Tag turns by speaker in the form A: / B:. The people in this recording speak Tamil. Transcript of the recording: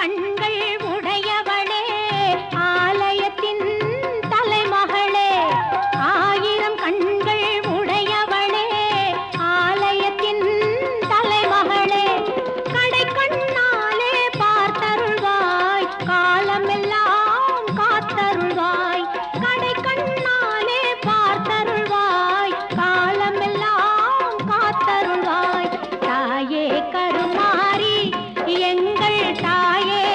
A: கண்கள் உடையவளே ஆலயத்தின் தலைமகளே ஆயிரம் கண்கள் உடையவளே ஆலயத்தின் தலைமகளே கடை கண்ணாலே பார்த்தருள்வாய் காலமெல்லாம் காத்தருள்வாய் கடை கண்ணாலே பார்த்தருள்வாய் காலமெல்லாம் காத்தருள்வாய் தாயே கருமாரி எங்கள் தாயே